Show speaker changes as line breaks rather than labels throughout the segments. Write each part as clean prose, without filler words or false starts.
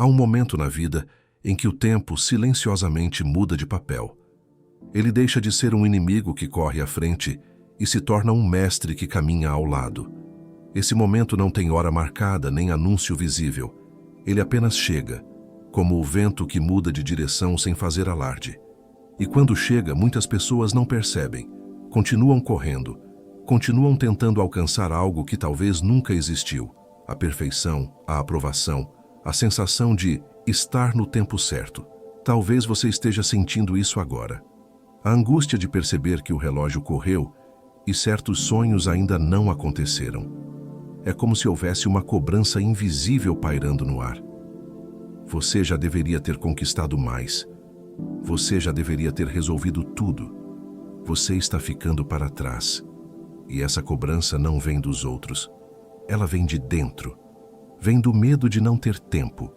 Há um momento na vida em que o tempo silenciosamente muda de papel. Ele deixa de ser um inimigo que corre à frente e se torna um mestre que caminha ao lado. Esse momento não tem hora marcada nem anúncio visível. Ele apenas chega, como o vento que muda de direção sem fazer alarde. E quando chega, muitas pessoas não percebem, continuam correndo, continuam tentando alcançar algo que talvez nunca existiu. A perfeição, a aprovação, a sensação de estar no tempo certo. Talvez você esteja sentindo isso agora. A angústia de perceber que o relógio correu e certos sonhos ainda não aconteceram. É como se houvesse uma cobrança invisível pairando no ar. Você já deveria ter conquistado mais. Você já deveria ter resolvido tudo. Você está ficando para trás. E essa cobrança não vem dos outros. Ela vem de dentro. Vem do medo de não ter tempo,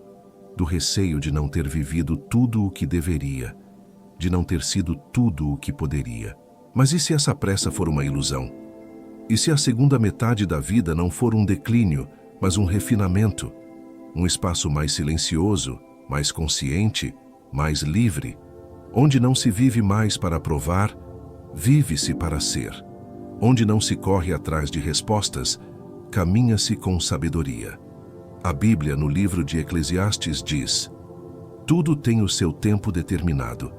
do receio de não ter vivido tudo o que deveria, de não ter sido tudo o que poderia. Mas e se essa pressa for uma ilusão? E se a segunda metade da vida não for um declínio, mas um refinamento? Um espaço mais silencioso, mais consciente, mais livre, onde não se vive mais para provar, vive-se para ser. Onde não se corre atrás de respostas, caminha-se com sabedoria. A Bíblia, no livro de Eclesiastes, diz: tudo tem o seu tempo determinado.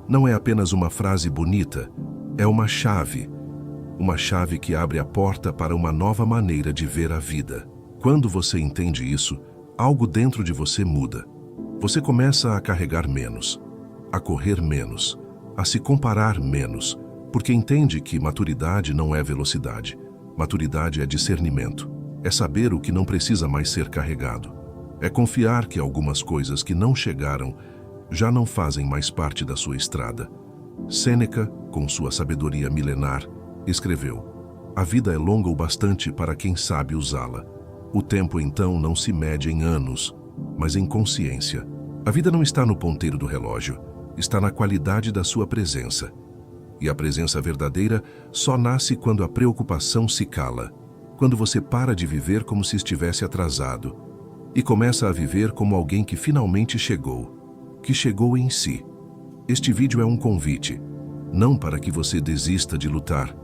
Não é apenas uma frase bonita, é uma chave que abre a porta para uma nova maneira de ver a vida. Quando você entende isso, algo dentro de você muda. Você começa a carregar menos, a correr menos, a se comparar menos, porque entende que maturidade não é velocidade. Maturidade é discernimento. É saber o que não precisa mais ser carregado. É confiar que algumas coisas que não chegaram já não fazem mais parte da sua estrada. Sêneca, com sua sabedoria milenar, escreveu: a vida é longa o bastante para quem sabe usá-la. O tempo, então, não se mede em anos, mas em consciência. A vida não está no ponteiro do relógio, está na qualidade da sua presença. E a presença verdadeira só nasce quando a preocupação se cala, quando você para de viver como se estivesse atrasado e começa a viver como alguém que finalmente chegou, que chegou em si. Este vídeo é um convite, não para que você desista de lutar,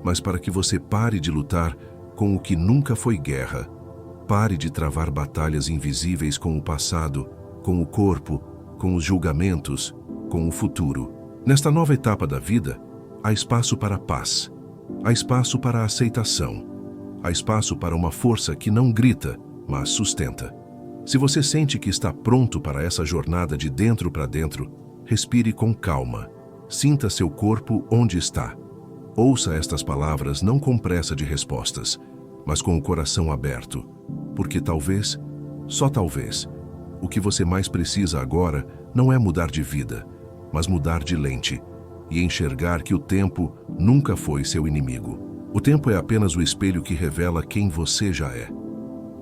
mas para que você pare de lutar com o que nunca foi guerra. Pare de travar batalhas invisíveis com o passado, com o corpo, com os julgamentos, com o futuro. Nesta nova etapa da vida, há espaço para a paz, há espaço para a aceitação, há espaço para uma força que não grita, mas sustenta. Se você sente que está pronto para essa jornada de dentro para dentro, respire com calma. Sinta seu corpo onde está. Ouça estas palavras não com pressa de respostas, mas com o coração aberto, porque talvez, só talvez, o que você mais precisa agora não é mudar de vida, mas mudar de lente e enxergar que o tempo nunca foi seu inimigo. O tempo é apenas o espelho que revela quem você já é.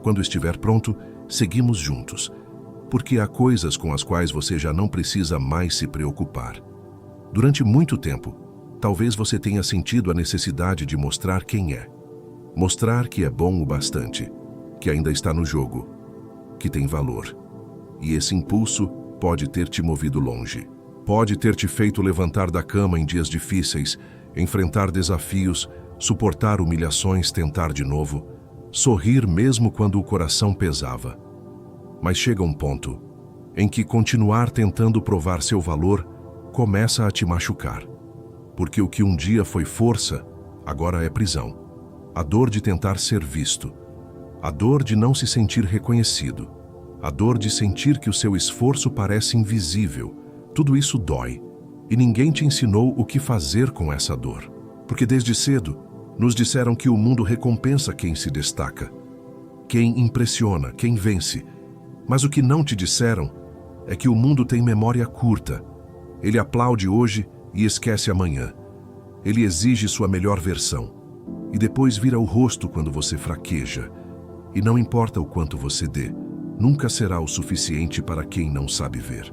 Quando estiver pronto, seguimos juntos, porque há coisas com as quais você já não precisa mais se preocupar. Durante muito tempo, talvez você tenha sentido a necessidade de mostrar quem é. Mostrar que é bom o bastante, que ainda está no jogo, que tem valor. E esse impulso pode ter te movido longe. Pode ter te feito levantar da cama em dias difíceis, enfrentar desafios, suportar humilhações, tentar de novo, sorrir mesmo quando o coração pesava. Mas chega um ponto em que continuar tentando provar seu valor começa a te machucar. Porque o que um dia foi força, agora é prisão. A dor de tentar ser visto, a dor de não se sentir reconhecido, a dor de sentir que o seu esforço parece invisível, tudo isso dói. E ninguém te ensinou o que fazer com essa dor. Porque desde cedo, nos disseram que o mundo recompensa quem se destaca, quem impressiona, quem vence. Mas o que não te disseram é que o mundo tem memória curta. Ele aplaude hoje e esquece amanhã. Ele exige sua melhor versão. E depois vira o rosto quando você fraqueja. E não importa o quanto você dê, nunca será o suficiente para quem não sabe ver.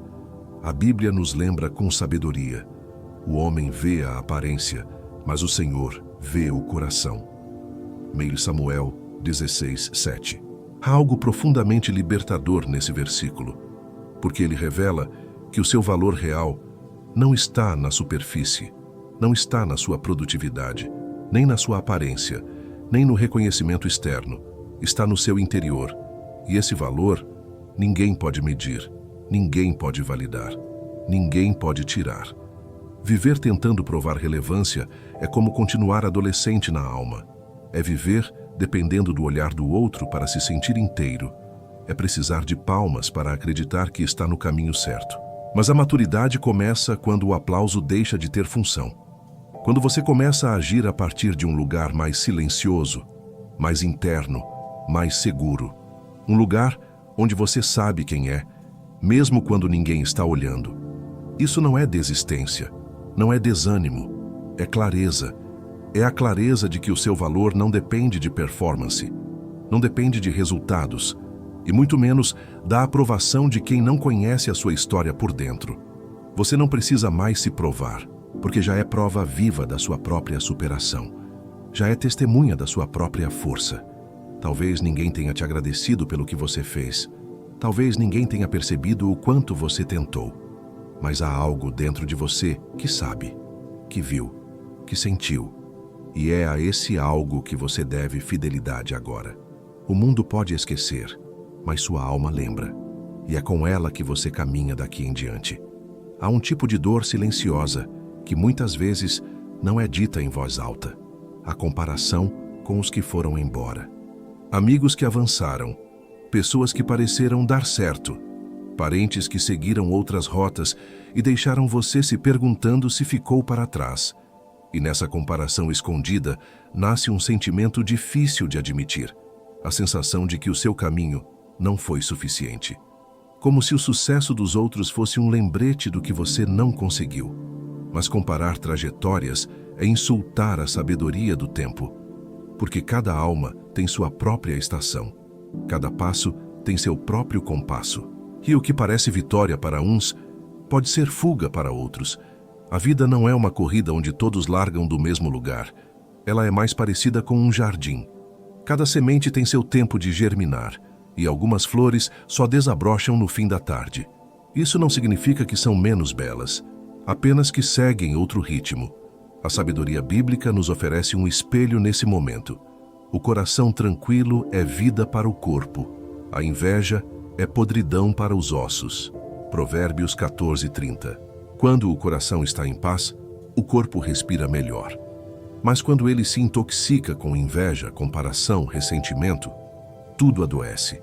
A Bíblia nos lembra com sabedoria. O homem vê a aparência, mas o Senhor vê o coração. 1 Samuel 16:7. Há algo profundamente libertador nesse versículo, porque ele revela que o seu valor real não está na superfície, não está na sua produtividade, nem na sua aparência, nem no reconhecimento externo. Está no seu interior. E esse valor ninguém pode medir, ninguém pode validar, ninguém pode tirar. Viver tentando provar relevância é como continuar adolescente na alma. É viver dependendo do olhar do outro para se sentir inteiro. É precisar de palmas para acreditar que está no caminho certo. Mas a maturidade começa quando o aplauso deixa de ter função. Quando você começa a agir a partir de um lugar mais silencioso, mais interno, mais seguro. Um lugar onde você sabe quem é, mesmo quando ninguém está olhando. Isso não é desistência, não é desânimo, é clareza. É a clareza de que o seu valor não depende de performance, não depende de resultados, e muito menos da aprovação de quem não conhece a sua história por dentro. Você não precisa mais se provar, porque já é prova viva da sua própria superação. Já é testemunha da sua própria força. Talvez ninguém tenha te agradecido pelo que você fez. Talvez ninguém tenha percebido o quanto você tentou. Mas há algo dentro de você que sabe, que viu, que sentiu. E é a esse algo que você deve fidelidade agora. O mundo pode esquecer, mas sua alma lembra. E é com ela que você caminha daqui em diante. Há um tipo de dor silenciosa que muitas vezes não é dita em voz alta. A comparação com os que foram embora. Amigos que avançaram, pessoas que pareceram dar certo, parentes que seguiram outras rotas e deixaram você se perguntando se ficou para trás. E nessa comparação escondida, nasce um sentimento difícil de admitir, a sensação de que o seu caminho não foi suficiente. Como se o sucesso dos outros fosse um lembrete do que você não conseguiu. Mas comparar trajetórias é insultar a sabedoria do tempo, porque cada alma tem sua própria estação, cada passo tem seu próprio compasso. E o que parece vitória para uns, pode ser fuga para outros. A vida não é uma corrida onde todos largam do mesmo lugar. Ela é mais parecida com um jardim. Cada semente tem seu tempo de germinar, e algumas flores só desabrocham no fim da tarde. Isso não significa que são menos belas, apenas que seguem outro ritmo. A sabedoria bíblica nos oferece um espelho nesse momento. O coração tranquilo é vida para o corpo. A inveja é podridão para os ossos. Provérbios 14:30. Quando o coração está em paz, o corpo respira melhor. Mas quando ele se intoxica com inveja, comparação, ressentimento, tudo adoece.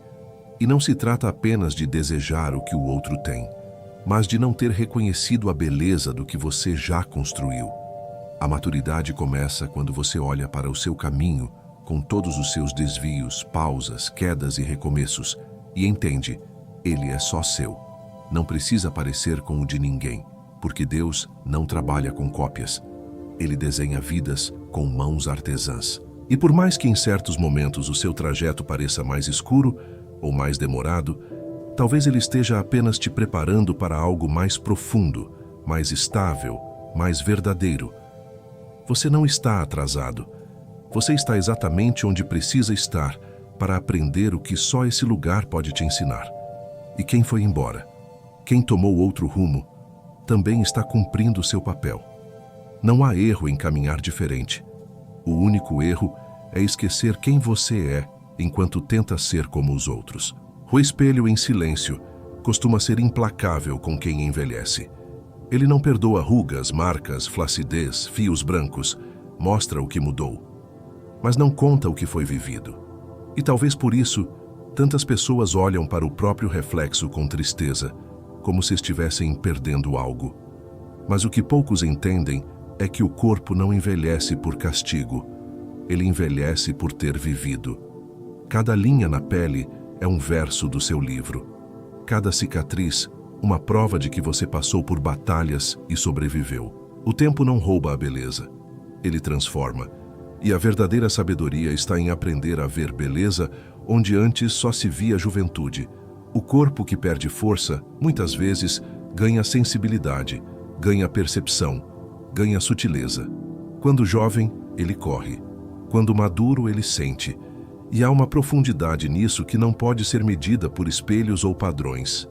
E não se trata apenas de desejar o que o outro tem, mas de não ter reconhecido a beleza do que você já construiu. A maturidade começa quando você olha para o seu caminho, com todos os seus desvios, pausas, quedas e recomeços, e entende, ele é só seu. Não precisa parecer com o de ninguém, porque Deus não trabalha com cópias. Ele desenha vidas com mãos artesãs. E por mais que em certos momentos o seu trajeto pareça mais escuro ou mais demorado, talvez ele esteja apenas te preparando para algo mais profundo, mais estável, mais verdadeiro. Você não está atrasado. Você está exatamente onde precisa estar para aprender o que só esse lugar pode te ensinar. E quem foi embora, quem tomou outro rumo, também está cumprindo seu papel. Não há erro em caminhar diferente. O único erro é esquecer quem você é enquanto tenta ser como os outros. O espelho em silêncio costuma ser implacável com quem envelhece. Ele não perdoa rugas, marcas, flacidez, fios brancos, mostra o que mudou, mas não conta o que foi vivido. E talvez por isso, tantas pessoas olham para o próprio reflexo com tristeza, como se estivessem perdendo algo. Mas o que poucos entendem é que o corpo não envelhece por castigo, ele envelhece por ter vivido. Cada linha na pele é um verso do seu livro. Cada cicatriz, uma prova de que você passou por batalhas e sobreviveu. O tempo não rouba a beleza, ele transforma. E a verdadeira sabedoria está em aprender a ver beleza onde antes só se via juventude. O corpo que perde força, muitas vezes, ganha sensibilidade, ganha percepção, ganha sutileza. Quando jovem, ele corre. Quando maduro, ele sente. E há uma profundidade nisso que não pode ser medida por espelhos ou padrões.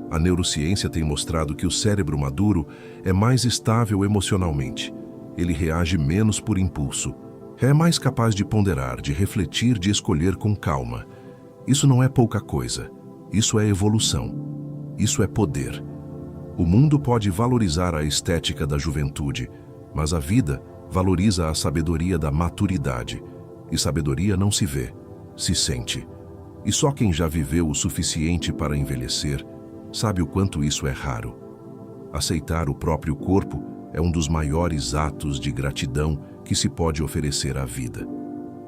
A neurociência tem mostrado que o cérebro maduro é mais estável emocionalmente. Ele reage menos por impulso. É mais capaz de ponderar, de refletir, de escolher com calma. Isso não é pouca coisa. Isso é evolução. Isso é poder. O mundo pode valorizar a estética da juventude, mas a vida valoriza a sabedoria da maturidade. E sabedoria não se vê, se sente. E só quem já viveu o suficiente para envelhecer sabe o quanto isso é raro. Aceitar o próprio corpo é um dos maiores atos de gratidão que se pode oferecer à vida.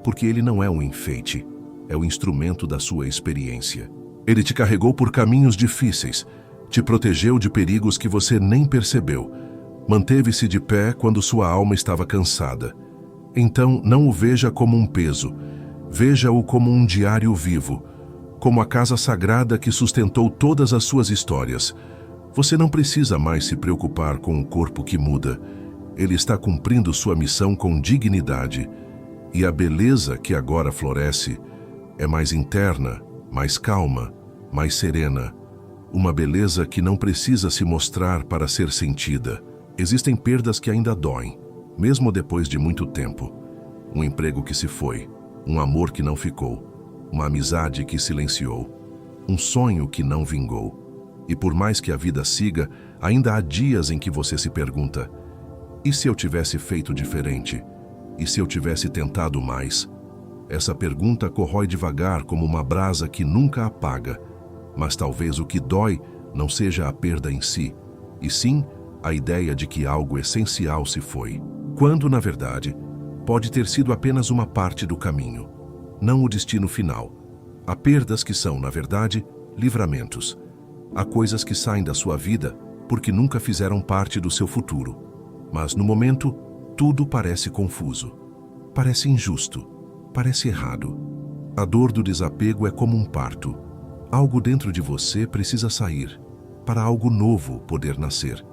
Porque ele não é um enfeite, é o instrumento da sua experiência. Ele te carregou por caminhos difíceis, te protegeu de perigos que você nem percebeu, manteve-se de pé quando sua alma estava cansada. Então, não o veja como um peso, veja-o como um diário vivo, como a casa sagrada que sustentou todas as suas histórias. Você não precisa mais se preocupar com o corpo que muda. Ele está cumprindo sua missão com dignidade. E a beleza que agora floresce é mais interna, mais calma, mais serena. Uma beleza que não precisa se mostrar para ser sentida. Existem perdas que ainda doem, mesmo depois de muito tempo. Um emprego que se foi, um amor que não ficou, uma amizade que silenciou, um sonho que não vingou. E por mais que a vida siga, ainda há dias em que você se pergunta: e se eu tivesse feito diferente? E se eu tivesse tentado mais? Essa pergunta corrói devagar como uma brasa que nunca apaga. Mas talvez o que dói não seja a perda em si, e sim a ideia de que algo essencial se foi. Quando, na verdade, pode ter sido apenas uma parte do caminho, não o destino final. Há perdas que são, na verdade, livramentos. Há coisas que saem da sua vida porque nunca fizeram parte do seu futuro. Mas, no momento, tudo parece confuso. Parece injusto. Parece errado. A dor do desapego é como um parto. Algo dentro de você precisa sair, para algo novo poder nascer.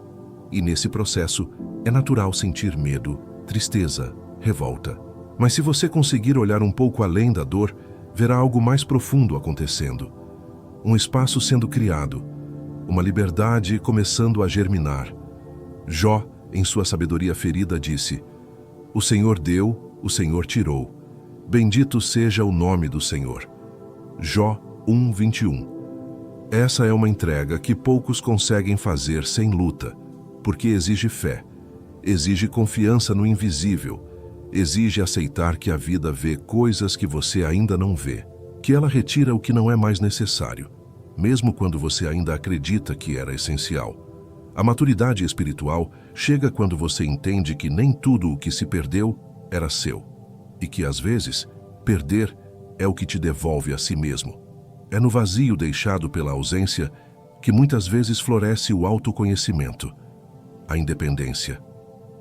E nesse processo, é natural sentir medo, tristeza, revolta. Mas se você conseguir olhar um pouco além da dor, verá algo mais profundo acontecendo. Um espaço sendo criado, uma liberdade começando a germinar. Jó, em sua sabedoria ferida, disse: "O Senhor deu, o Senhor tirou. Bendito seja o nome do Senhor." Jó 1:21. Essa é uma entrega que poucos conseguem fazer sem luta, porque exige fé, exige confiança no invisível, exige aceitar que a vida vê coisas que você ainda não vê, que ela retira o que não é mais necessário, mesmo quando você ainda acredita que era essencial. A maturidade espiritual chega quando você entende que nem tudo o que se perdeu era seu, e que às vezes, perder é o que te devolve a si mesmo. É no vazio deixado pela ausência que muitas vezes floresce o autoconhecimento, a independência,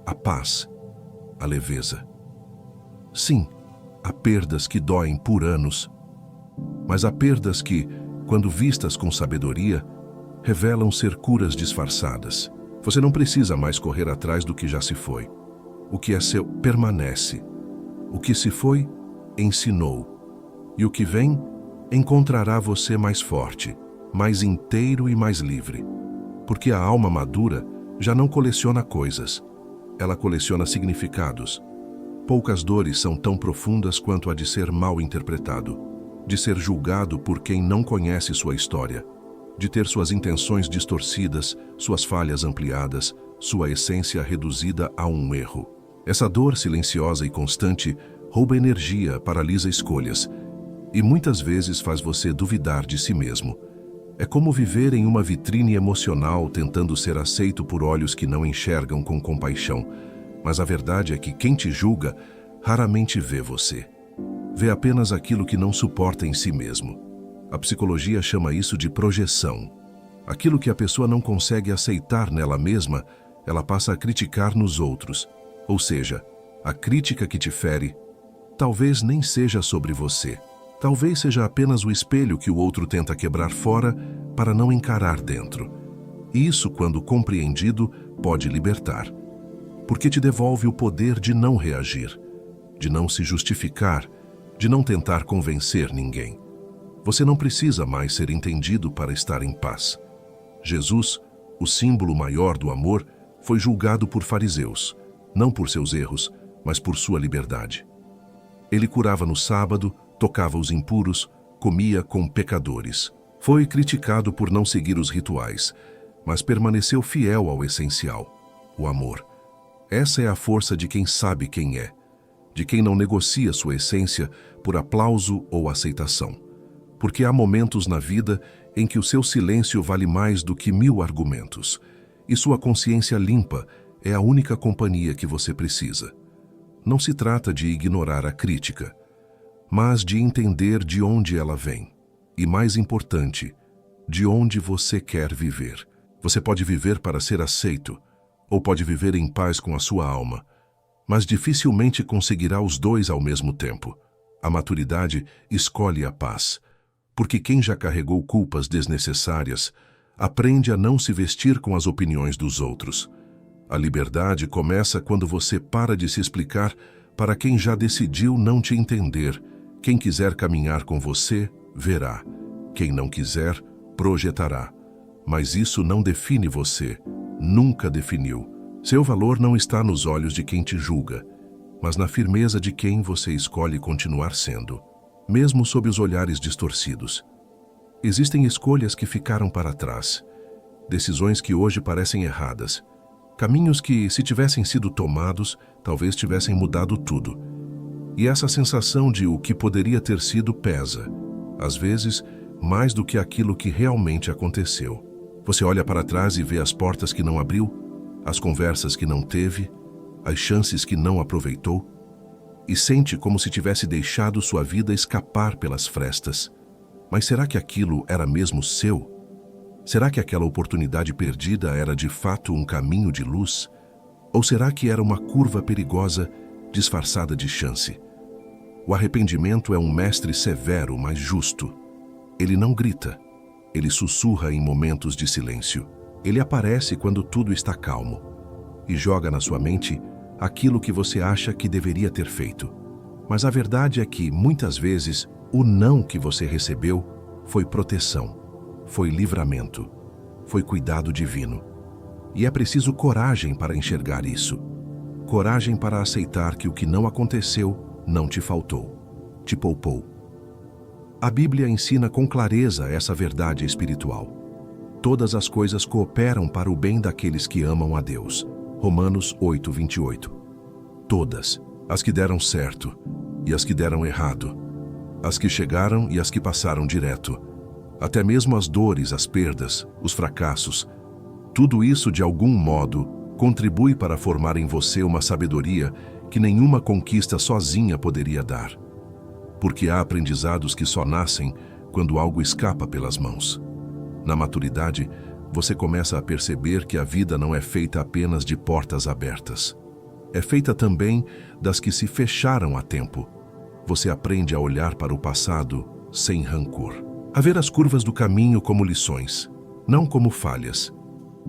a paz, a leveza. Sim, há perdas que doem por anos, mas há perdas que, quando vistas com sabedoria, revelam ser curas disfarçadas. Você não precisa mais correr atrás do que já se foi. O que é seu permanece. O que se foi, ensinou. E o que vem, encontrará você mais forte, mais inteiro e mais livre. Porque a alma madura já não coleciona coisas. Ela coleciona significados. Poucas dores são tão profundas quanto a de ser mal interpretado, de ser julgado por quem não conhece sua história, de ter suas intenções distorcidas, suas falhas ampliadas, sua essência reduzida a um erro. Essa dor silenciosa e constante rouba energia, paralisa escolhas e muitas vezes faz você duvidar de si mesmo. É como viver em uma vitrine emocional tentando ser aceito por olhos que não enxergam com compaixão. Mas a verdade é que quem te julga raramente vê você. Vê apenas aquilo que não suporta em si mesmo. A psicologia chama isso de projeção. Aquilo que a pessoa não consegue aceitar nela mesma, ela passa a criticar nos outros. Ou seja, a crítica que te fere talvez nem seja sobre você. Talvez seja apenas o espelho que o outro tenta quebrar fora para não encarar dentro. E isso, quando compreendido, pode libertar. Porque te devolve o poder de não reagir, de não se justificar, de não tentar convencer ninguém. Você não precisa mais ser entendido para estar em paz. Jesus, o símbolo maior do amor, foi julgado por fariseus, não por seus erros, mas por sua liberdade. Ele curava no sábado, tocava os impuros, comia com pecadores. Foi criticado por não seguir os rituais, mas permaneceu fiel ao essencial, o amor. Essa é a força de quem sabe quem é, de quem não negocia sua essência por aplauso ou aceitação. Porque há momentos na vida em que o seu silêncio vale mais do que 1000 argumentos, e sua consciência limpa é a única companhia que você precisa. Não se trata de ignorar a crítica, mas de entender de onde ela vem. E mais importante, de onde você quer viver. Você pode viver para ser aceito, ou pode viver em paz com a sua alma, mas dificilmente conseguirá os dois ao mesmo tempo. A maturidade escolhe a paz, porque quem já carregou culpas desnecessárias aprende a não se vestir com as opiniões dos outros. A liberdade começa quando você para de se explicar para quem já decidiu não te entender. Quem quiser caminhar com você, verá. Quem não quiser, projetará. Mas isso não define você, nunca definiu. Seu valor não está nos olhos de quem te julga, mas na firmeza de quem você escolhe continuar sendo, mesmo sob os olhares distorcidos. Existem escolhas que ficaram para trás, decisões que hoje parecem erradas, caminhos que, se tivessem sido tomados, talvez tivessem mudado tudo. E essa sensação de o que poderia ter sido pesa, às vezes, mais do que aquilo que realmente aconteceu. Você olha para trás e vê as portas que não abriu, as conversas que não teve, as chances que não aproveitou, e sente como se tivesse deixado sua vida escapar pelas frestas. Mas será que aquilo era mesmo seu? Será que aquela oportunidade perdida era de fato um caminho de luz? Ou será que era uma curva perigosa disfarçada de chance? O arrependimento é um mestre severo, mas justo. Ele não grita, ele sussurra em momentos de silêncio. Ele aparece quando tudo está calmo e joga na sua mente aquilo que você acha que deveria ter feito. Mas a verdade é que, muitas vezes, o não que você recebeu foi proteção, foi livramento, foi cuidado divino. E é preciso coragem para enxergar isso. Coragem para aceitar que o que não aconteceu não te faltou, te poupou. A Bíblia ensina com clareza essa verdade espiritual. Todas as coisas cooperam para o bem daqueles que amam a Deus. Romanos 8:28. Todas, as que deram certo e as que deram errado, as que chegaram e as que passaram direto, até mesmo as dores, as perdas, os fracassos, tudo isso de algum modo contribui para formar em você uma sabedoria que nenhuma conquista sozinha poderia dar. Porque há aprendizados que só nascem quando algo escapa pelas mãos. Na maturidade, você começa a perceber que a vida não é feita apenas de portas abertas. É feita também das que se fecharam a tempo. Você aprende a olhar para o passado sem rancor. A ver as curvas do caminho como lições, não como falhas.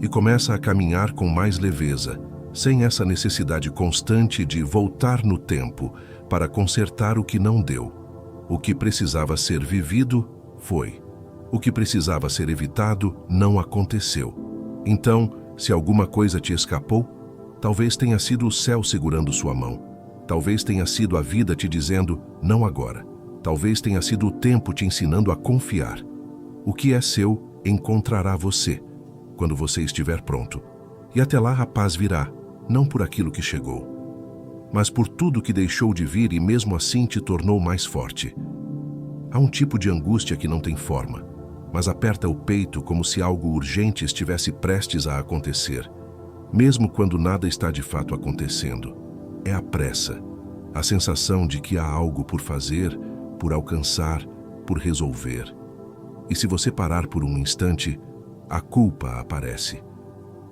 E começa a caminhar com mais leveza, sem essa necessidade constante de voltar no tempo para consertar o que não deu. O que precisava ser vivido, foi. O que precisava ser evitado, não aconteceu. Então, se alguma coisa te escapou, talvez tenha sido o céu segurando sua mão. Talvez tenha sido a vida te dizendo, não agora. Talvez tenha sido o tempo te ensinando a confiar. O que é seu, encontrará você, quando você estiver pronto. E até lá a paz virá, não por aquilo que chegou, mas por tudo que deixou de vir e mesmo assim te tornou mais forte. Há um tipo de angústia que não tem forma, mas aperta o peito como se algo urgente estivesse prestes a acontecer, mesmo quando nada está de fato acontecendo. É a pressa, a sensação de que há algo por fazer, por alcançar, por resolver. E se você parar por um instante, a culpa aparece.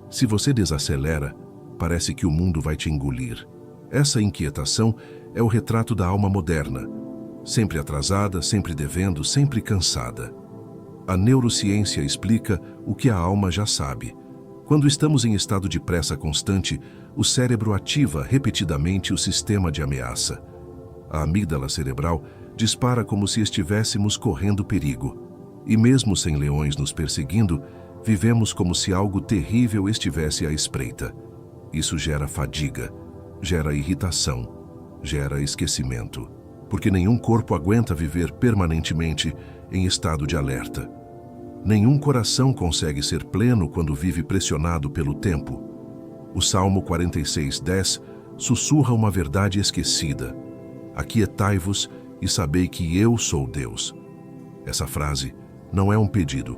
Se você desacelera, parece que o mundo vai te engolir. Essa inquietação é o retrato da alma moderna, sempre atrasada, sempre devendo, sempre cansada. A neurociência explica o que a alma já sabe. Quando estamos em estado de pressa constante, o cérebro ativa repetidamente o sistema de ameaça. A amígdala cerebral dispara como se estivéssemos correndo perigo. E mesmo sem leões nos perseguindo, vivemos como se algo terrível estivesse à espreita. Isso gera fadiga, gera irritação, gera esquecimento, porque nenhum corpo aguenta viver permanentemente em estado de alerta. Nenhum coração consegue ser pleno quando vive pressionado pelo tempo. O Salmo 46:10 sussurra uma verdade esquecida: aquietai-vos e sabei que eu sou Deus. Essa frase não é um pedido,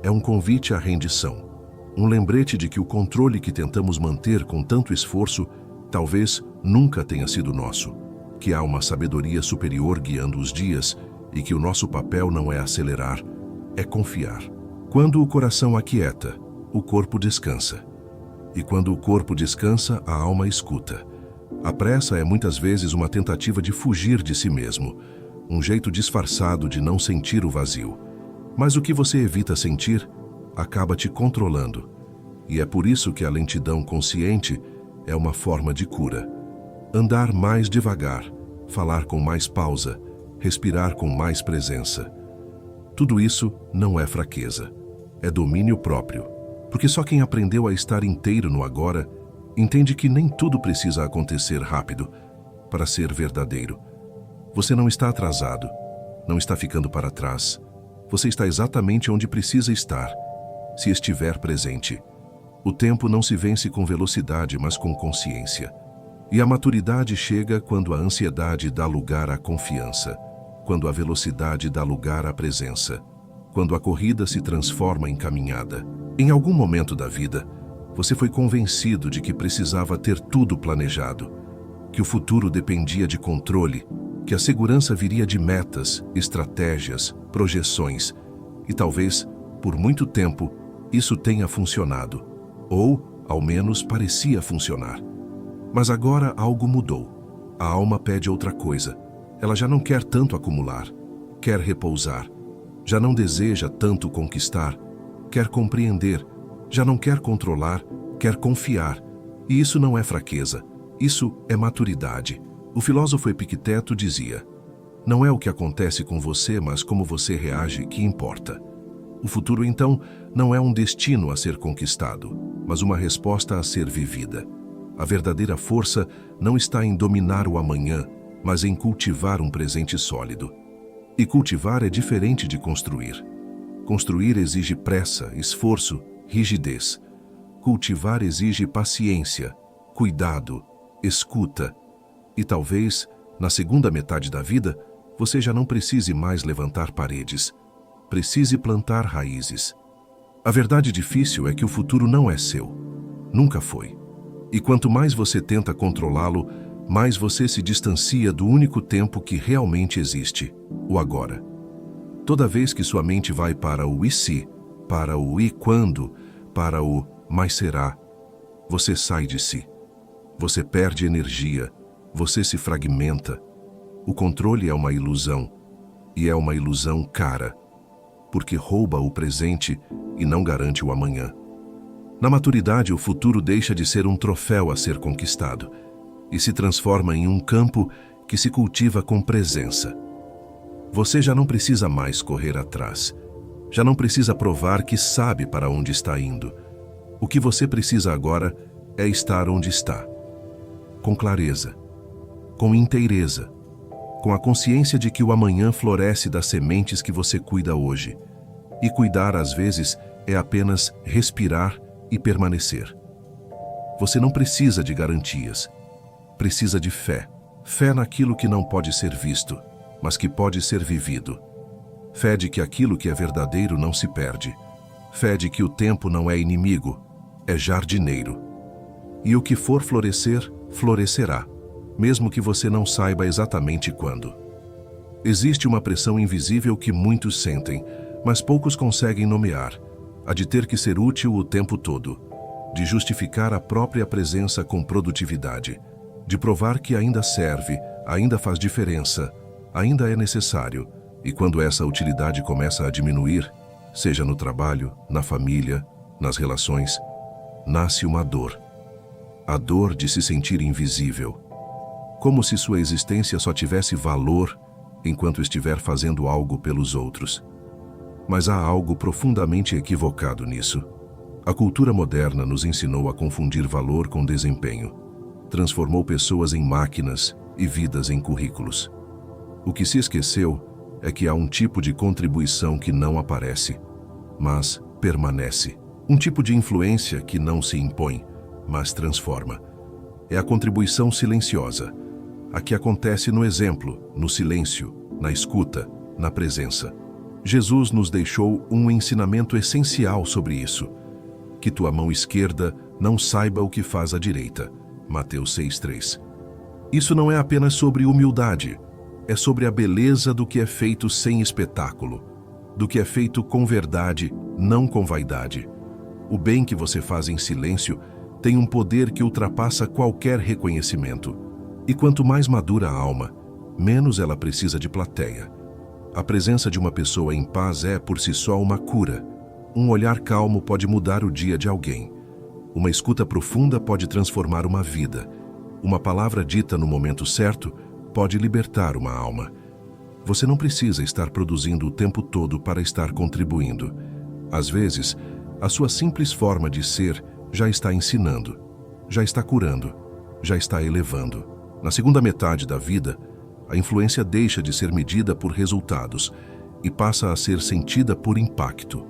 é um convite à rendição, um lembrete de que o controle que tentamos manter com tanto esforço talvez nunca tenha sido nosso, que há uma sabedoria superior guiando os dias e que o nosso papel não é acelerar, é confiar. Quando o coração aquieta, o corpo descansa. E quando o corpo descansa, a alma escuta. A pressa é muitas vezes uma tentativa de fugir de si mesmo, um jeito disfarçado de não sentir o vazio. Mas o que você evita sentir acaba te controlando. E é por isso que a lentidão consciente é uma forma de cura. Andar mais devagar, falar com mais pausa, respirar com mais presença. Tudo isso não é fraqueza, é domínio próprio. Porque só quem aprendeu a estar inteiro no agora entende que nem tudo precisa acontecer rápido para ser verdadeiro. Você não está atrasado, não está ficando para trás. Você está exatamente onde precisa estar, se estiver presente. O tempo não se vence com velocidade, mas com consciência. E a maturidade chega quando a ansiedade dá lugar à confiança, quando a velocidade dá lugar à presença, quando a corrida se transforma em caminhada. Em algum momento da vida, você foi convencido de que precisava ter tudo planejado, que o futuro dependia de controle, que a segurança viria de metas, estratégias, projeções, e talvez, por muito tempo, isso tenha funcionado, ou, ao menos, parecia funcionar. Mas agora algo mudou. A alma pede outra coisa. Ela já não quer tanto acumular, quer repousar. Já não deseja tanto conquistar, quer compreender. Já não quer controlar, quer confiar. E isso não é fraqueza, isso é maturidade. O filósofo Epicteto dizia: não é o que acontece com você, mas como você reage que importa. O futuro, então, não é um destino a ser conquistado, mas uma resposta a ser vivida. A verdadeira força não está em dominar o amanhã, mas em cultivar um presente sólido. E cultivar é diferente de construir. Construir exige pressa, esforço, rigidez. Cultivar exige paciência, cuidado, escuta. E talvez, na segunda metade da vida, você já não precise mais levantar paredes. Precise plantar raízes. A verdade difícil é que o futuro não é seu. Nunca foi. E quanto mais você tenta controlá-lo, mais você se distancia do único tempo que realmente existe, o agora. Toda vez que sua mente vai para o e se, para o e quando, para o mas será, você sai de si. Você perde energia, você se fragmenta. O controle é uma ilusão, e é uma ilusão cara, porque rouba o presente e não garante o amanhã. Na maturidade, o futuro deixa de ser um troféu a ser conquistado e se transforma em um campo que se cultiva com presença. Você já não precisa mais correr atrás. Já não precisa provar que sabe para onde está indo. O que você precisa agora é estar onde está. Com clareza, com inteireza, com a consciência de que o amanhã floresce das sementes que você cuida hoje. E cuidar, às vezes, é apenas respirar e permanecer. Você não precisa de garantias. Precisa de fé. Fé naquilo que não pode ser visto, mas que pode ser vivido. Fé de que aquilo que é verdadeiro não se perde. Fé de que o tempo não é inimigo, é jardineiro. E o que for florescer, florescerá, mesmo que você não saiba exatamente quando. Existe uma pressão invisível que muitos sentem, mas poucos conseguem nomear, a de ter que ser útil o tempo todo, de justificar a própria presença com produtividade, de provar que ainda serve, ainda faz diferença, ainda é necessário, e quando essa utilidade começa a diminuir, seja no trabalho, na família, nas relações, nasce uma dor. A dor de se sentir invisível, como se sua existência só tivesse valor enquanto estiver fazendo algo pelos outros. Mas há algo profundamente equivocado nisso. A cultura moderna nos ensinou a confundir valor com desempenho. Transformou pessoas em máquinas e vidas em currículos. O que se esqueceu é que há um tipo de contribuição que não aparece, mas permanece. Um tipo de influência que não se impõe, mas transforma. É a contribuição silenciosa, a que acontece no exemplo, no silêncio, na escuta, na presença. Jesus nos deixou um ensinamento essencial sobre isso. Que tua mão esquerda não saiba o que faz a direita. Mateus 6:3. Isso não é apenas sobre humildade, é sobre a beleza do que é feito sem espetáculo, do que é feito com verdade, não com vaidade. O bem que você faz em silêncio tem um poder que ultrapassa qualquer reconhecimento. E quanto mais madura a alma, menos ela precisa de plateia. A presença de uma pessoa em paz é, por si só, uma cura. Um olhar calmo pode mudar o dia de alguém. Uma escuta profunda pode transformar uma vida. Uma palavra dita no momento certo pode libertar uma alma. Você não precisa estar produzindo o tempo todo para estar contribuindo. Às vezes, a sua simples forma de ser já está ensinando, já está curando, já está elevando. Na segunda metade da vida, a influência deixa de ser medida por resultados e passa a ser sentida por impacto.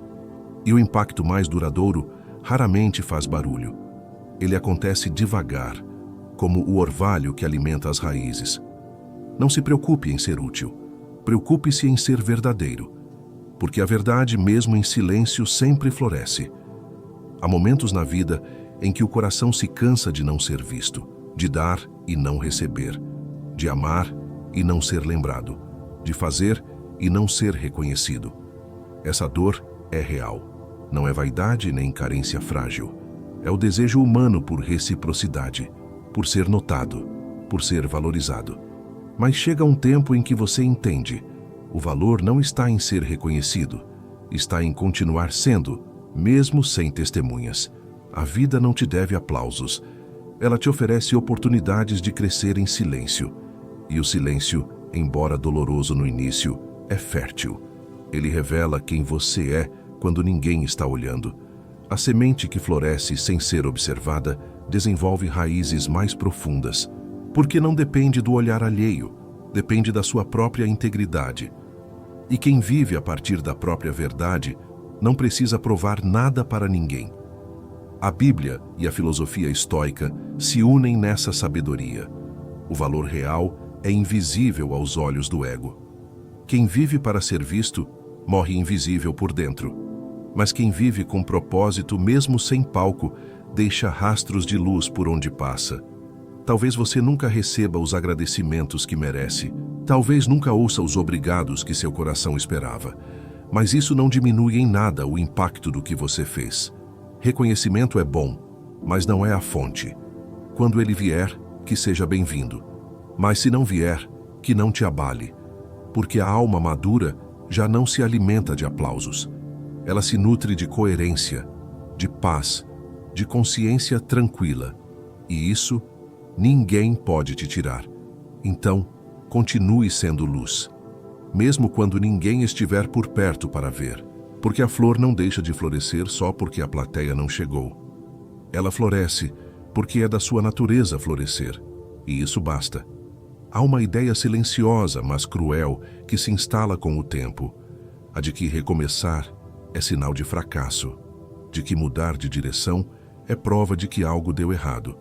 E o impacto mais duradouro raramente faz barulho. Ele acontece devagar, como o orvalho que alimenta as raízes. Não se preocupe em ser útil, preocupe-se em ser verdadeiro, porque a verdade, mesmo em silêncio, sempre floresce. Há momentos na vida em que o coração se cansa de não ser visto, de dar e não receber, de amar e não ser lembrado, de fazer e não ser reconhecido. Essa dor é real, não é vaidade nem carência frágil. É o desejo humano por reciprocidade, por ser notado, por ser valorizado. Mas chega um tempo em que você entende: o valor não está em ser reconhecido, está em continuar sendo, mesmo sem testemunhas. A vida não te deve aplausos. Ela te oferece oportunidades de crescer em silêncio. E o silêncio, embora doloroso no início, é fértil. Ele revela quem você é quando ninguém está olhando. A semente que floresce sem ser observada desenvolve raízes mais profundas, porque não depende do olhar alheio, depende da sua própria integridade. E quem vive a partir da própria verdade não precisa provar nada para ninguém. A Bíblia e a filosofia estoica se unem nessa sabedoria. O valor real é invisível aos olhos do ego. Quem vive para ser visto, morre invisível por dentro. Mas quem vive com propósito, mesmo sem palco, deixa rastros de luz por onde passa. Talvez você nunca receba os agradecimentos que merece. Talvez nunca ouça os obrigados que seu coração esperava. Mas isso não diminui em nada o impacto do que você fez. Reconhecimento é bom, mas não é a fonte. Quando ele vier, que seja bem-vindo. Mas se não vier, que não te abale. Porque a alma madura já não se alimenta de aplausos. Ela se nutre de coerência, de paz, de consciência tranquila. E isso ninguém pode te tirar. Então, continue sendo luz, mesmo quando ninguém estiver por perto para ver. Porque a flor não deixa de florescer só porque a plateia não chegou. Ela floresce porque é da sua natureza florescer, e isso basta. Há uma ideia silenciosa, mas cruel, que se instala com o tempo, a de que recomeçar é sinal de fracasso, de que mudar de direção é prova de que algo deu errado,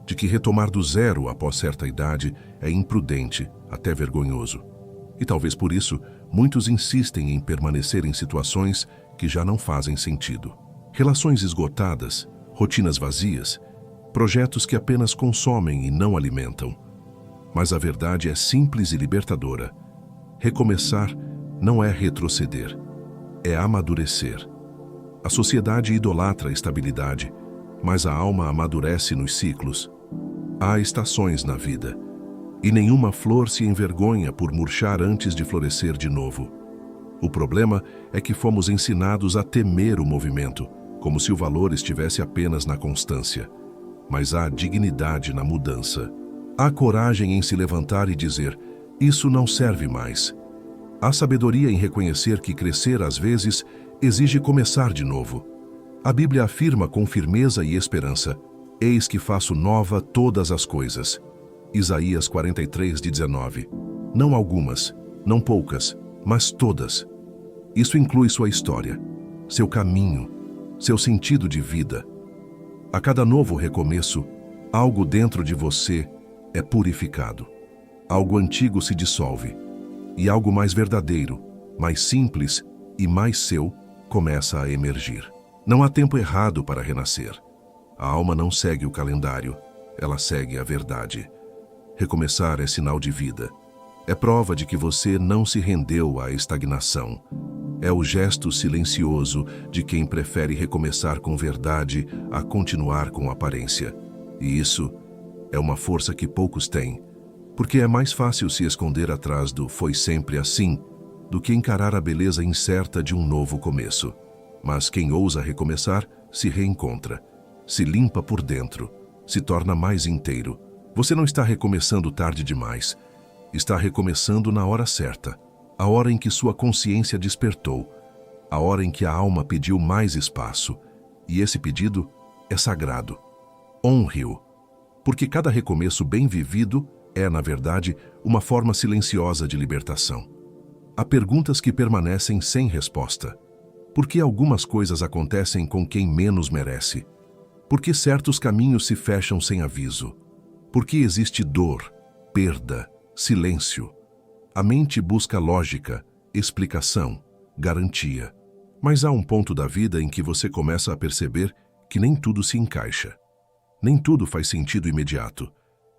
de que retomar do zero após certa idade é imprudente, até vergonhoso. E talvez por isso, muitos insistem em permanecer em situações que já não fazem sentido. Relações esgotadas, rotinas vazias, projetos que apenas consomem e não alimentam. Mas a verdade é simples e libertadora. Recomeçar não é retroceder, é amadurecer. A sociedade idolatra a estabilidade, mas a alma amadurece nos ciclos. Há estações na vida, e nenhuma flor se envergonha por murchar antes de florescer de novo. O problema é que fomos ensinados a temer o movimento, como se o valor estivesse apenas na constância. Mas há dignidade na mudança. Há coragem em se levantar e dizer: Isso não serve mais. Há sabedoria em reconhecer que crescer, às vezes, exige começar de novo. A Bíblia afirma com firmeza e esperança: eis que faço nova todas as coisas. Isaías 43:19. Não algumas, não poucas, mas todas. Isso inclui sua história, seu caminho, seu sentido de vida. A cada novo recomeço, algo dentro de você é purificado. Algo antigo se dissolve, e algo mais verdadeiro, mais simples e mais seu começa a emergir. Não há tempo errado para renascer. A alma não segue o calendário, ela segue a verdade. Recomeçar é sinal de vida. É prova de que você não se rendeu à estagnação. É o gesto silencioso de quem prefere recomeçar com verdade a continuar com aparência. E isso é uma força que poucos têm, porque é mais fácil se esconder atrás do "foi sempre assim" do que encarar a beleza incerta de um novo começo. Mas quem ousa recomeçar se reencontra, se limpa por dentro, se torna mais inteiro. Você não está recomeçando tarde demais. Está recomeçando na hora certa, a hora em que sua consciência despertou, a hora em que a alma pediu mais espaço. E esse pedido é sagrado. Honre-o, porque cada recomeço bem vivido é, na verdade, uma forma silenciosa de libertação. Há perguntas que permanecem sem resposta. Por que algumas coisas acontecem com quem menos merece? Por que certos caminhos se fecham sem aviso? Por que existe dor, perda, silêncio? A mente busca lógica, explicação, garantia. Mas há um ponto da vida em que você começa a perceber que nem tudo se encaixa. Nem tudo faz sentido imediato.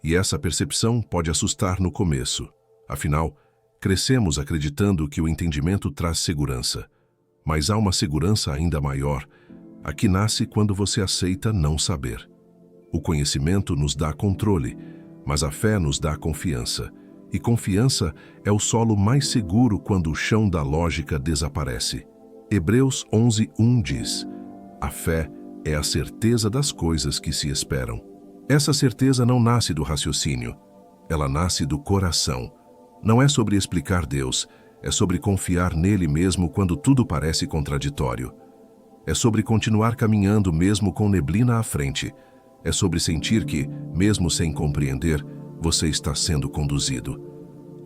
E essa percepção pode assustar no começo. Afinal, crescemos acreditando que o entendimento traz segurança. Mas há uma segurança ainda maior, a que nasce quando você aceita não saber. O conhecimento nos dá controle, mas a fé nos dá confiança. E confiança é o solo mais seguro quando o chão da lógica desaparece. Hebreus 11:1 diz: a fé é a certeza das coisas que se esperam. Essa certeza não nasce do raciocínio, ela nasce do coração. Não é sobre explicar Deus, é sobre confiar nele mesmo quando tudo parece contraditório. É sobre continuar caminhando mesmo com neblina à frente. É sobre sentir que, mesmo sem compreender, você está sendo conduzido.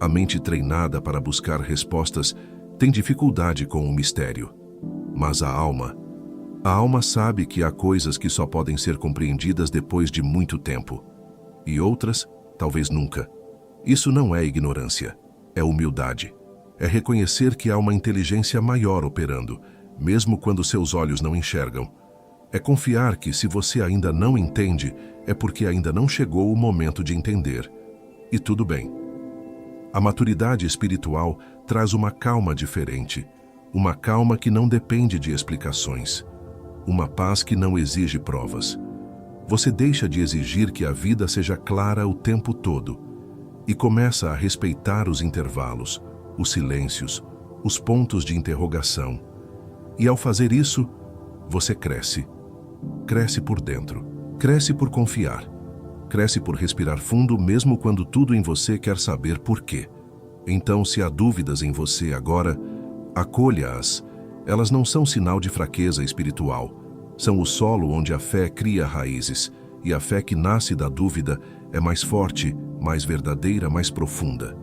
A mente treinada para buscar respostas tem dificuldade com o mistério. Mas a alma sabe que há coisas que só podem ser compreendidas depois de muito tempo. E outras, talvez nunca. Isso não é ignorância, é humildade. É reconhecer que há uma inteligência maior operando, mesmo quando seus olhos não enxergam. É confiar que, se você ainda não entende, é porque ainda não chegou o momento de entender. E tudo bem. A maturidade espiritual traz uma calma diferente, uma calma que não depende de explicações, uma paz que não exige provas. Você deixa de exigir que a vida seja clara o tempo todo e começa a respeitar os intervalos, os silêncios, os pontos de interrogação. E ao fazer isso, você cresce. Cresce por dentro, cresce por confiar, cresce por respirar fundo mesmo quando tudo em você quer saber por quê. Então, se há dúvidas em você agora, acolha-as. Elas não são sinal de fraqueza espiritual. São o solo onde a fé cria raízes, e a fé que nasce da dúvida é mais forte, mais verdadeira, mais profunda.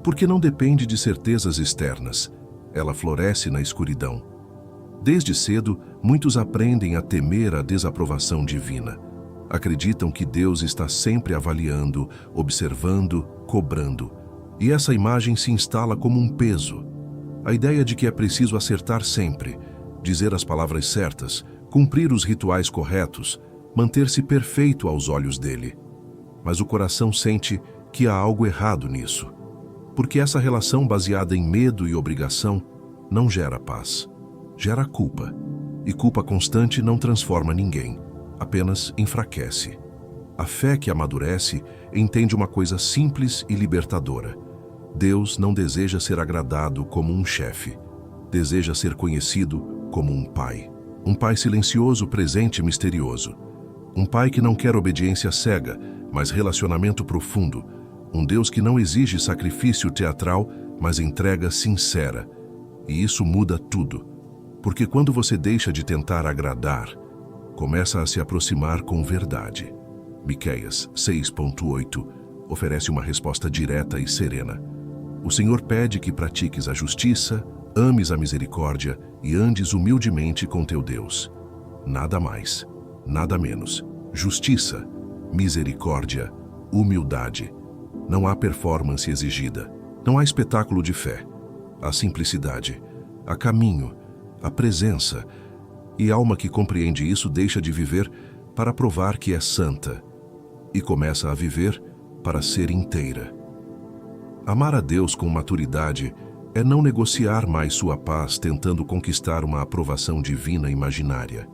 Porque não depende de certezas externas. Ela floresce na escuridão. Desde cedo, muitos aprendem a temer a desaprovação divina. Acreditam que Deus está sempre avaliando, observando, cobrando. E essa imagem se instala como um peso. A ideia de que é preciso acertar sempre, dizer as palavras certas, cumprir os rituais corretos, manter-se perfeito aos olhos dele. Mas o coração sente que há algo errado nisso. Porque essa relação baseada em medo e obrigação não gera paz. Gera culpa, e culpa constante não transforma ninguém, apenas enfraquece. A fé que amadurece entende uma coisa simples e libertadora. Deus não deseja ser agradado como um chefe, deseja ser conhecido como um pai. Um pai silencioso, presente e misterioso. Um pai que não quer obediência cega, mas relacionamento profundo. Um Deus que não exige sacrifício teatral, mas entrega sincera. E isso muda tudo. Porque quando você deixa de tentar agradar, começa a se aproximar com verdade. Miqueias 6:8 oferece uma resposta direta e serena. O Senhor pede que pratiques a justiça, ames a misericórdia e andes humildemente com teu Deus. Nada mais, nada menos. Justiça, misericórdia, humildade. Não há performance exigida. Não há espetáculo de fé. Há simplicidade, há caminho, há presença. E a alma que compreende isso deixa de viver para provar que é santa e começa a viver para ser inteira. Amar a Deus com maturidade é não negociar mais sua paz tentando conquistar uma aprovação divina imaginária.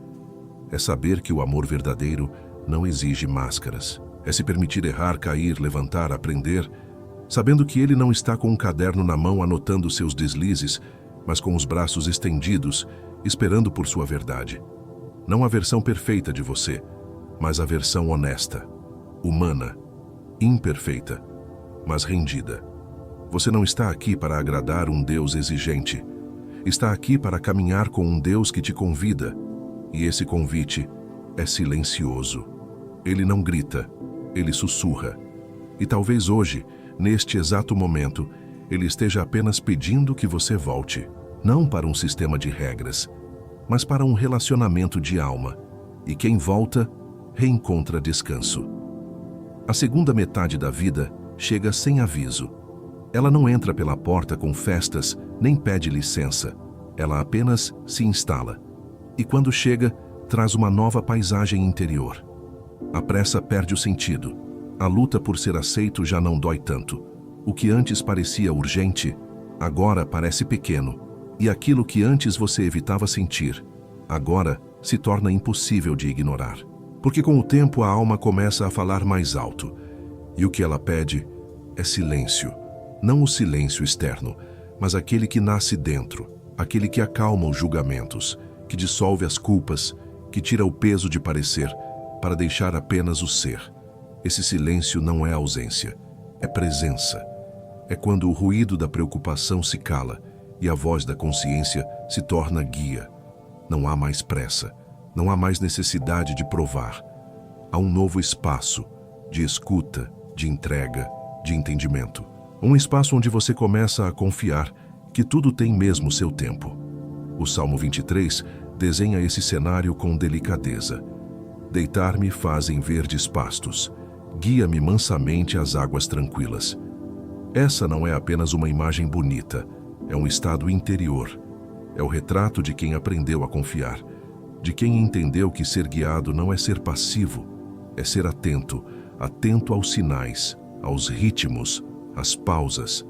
É saber que o amor verdadeiro não exige máscaras. É se permitir errar, cair, levantar, aprender, sabendo que Ele não está com um caderno na mão anotando seus deslizes, mas com os braços estendidos, esperando por sua verdade. Não a versão perfeita de você, mas a versão honesta, humana, imperfeita, mas rendida. Você não está aqui para agradar um Deus exigente. Está aqui para caminhar com um Deus que te convida. E esse convite é silencioso. Ele não grita, ele sussurra. E talvez hoje, neste exato momento, ele esteja apenas pedindo que você volte, não para um sistema de regras, mas para um relacionamento de alma. E quem volta, reencontra descanso. A segunda metade da vida chega sem aviso. Ela não entra pela porta com festas, nem pede licença. Ela apenas se instala. E quando chega, traz uma nova paisagem interior. A pressa perde o sentido. A luta por ser aceito já não dói tanto. O que antes parecia urgente, agora parece pequeno. E aquilo que antes você evitava sentir, agora se torna impossível de ignorar. Porque com o tempo a alma começa a falar mais alto. E o que ela pede é silêncio. Não o silêncio externo, mas aquele que nasce dentro, aquele que acalma os julgamentos, que dissolve as culpas, que tira o peso de parecer, para deixar apenas o ser. Esse silêncio não é ausência, é presença. É quando o ruído da preocupação se cala e a voz da consciência se torna guia. Não há mais pressa, não há mais necessidade de provar. Há um novo espaço de escuta, de entrega, de entendimento. Um espaço onde você começa a confiar que tudo tem mesmo seu tempo. O Salmo 23 desenha esse cenário com delicadeza. Deitar-me faz em verdes pastos. Guia-me mansamente às águas tranquilas. Essa não é apenas uma imagem bonita, é um estado interior. É o retrato de quem aprendeu a confiar, de quem entendeu que ser guiado não é ser passivo, é ser atento, atento aos sinais, aos ritmos, às pausas.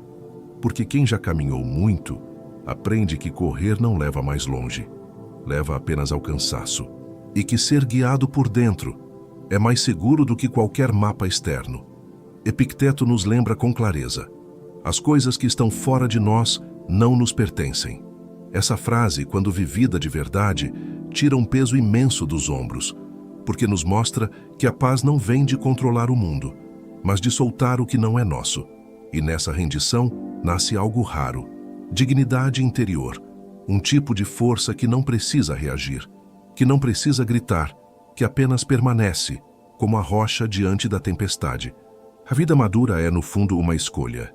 Porque quem já caminhou muito, aprende que correr não leva mais longe, leva apenas ao cansaço. E que ser guiado por dentro é mais seguro do que qualquer mapa externo. Epicteto nos lembra com clareza: as coisas que estão fora de nós não nos pertencem. Essa frase, quando vivida de verdade, tira um peso imenso dos ombros, porque nos mostra que a paz não vem de controlar o mundo, mas de soltar o que não é nosso. E nessa rendição nasce algo raro: dignidade interior, um tipo de força que não precisa reagir, que não precisa gritar, que apenas permanece, como a rocha diante da tempestade. A vida madura é, no fundo, uma escolha.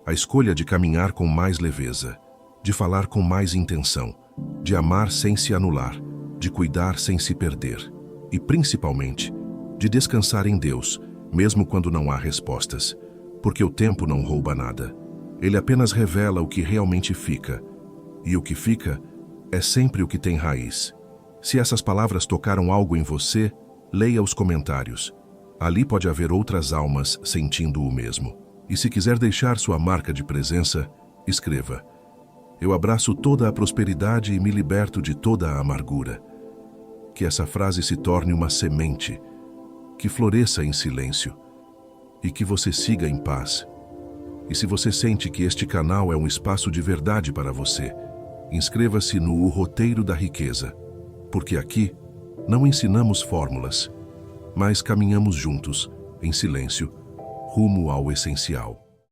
A escolha de caminhar com mais leveza, de falar com mais intenção, de amar sem se anular, de cuidar sem se perder e, principalmente, de descansar em Deus, mesmo quando não há respostas, porque o tempo não rouba nada. Ele apenas revela o que realmente fica, e o que fica é sempre o que tem raiz. Se essas palavras tocaram algo em você, leia os comentários. Ali pode haver outras almas sentindo o mesmo. E se quiser deixar sua marca de presença, escreva: eu abraço toda a prosperidade e me liberto de toda a amargura. Que essa frase se torne uma semente, que floresça em silêncio e que você siga em paz. E se você sente que este canal é um espaço de verdade para você, inscreva-se no O Roteiro da Riqueza, porque aqui não ensinamos fórmulas, mas caminhamos juntos, em silêncio, rumo ao essencial.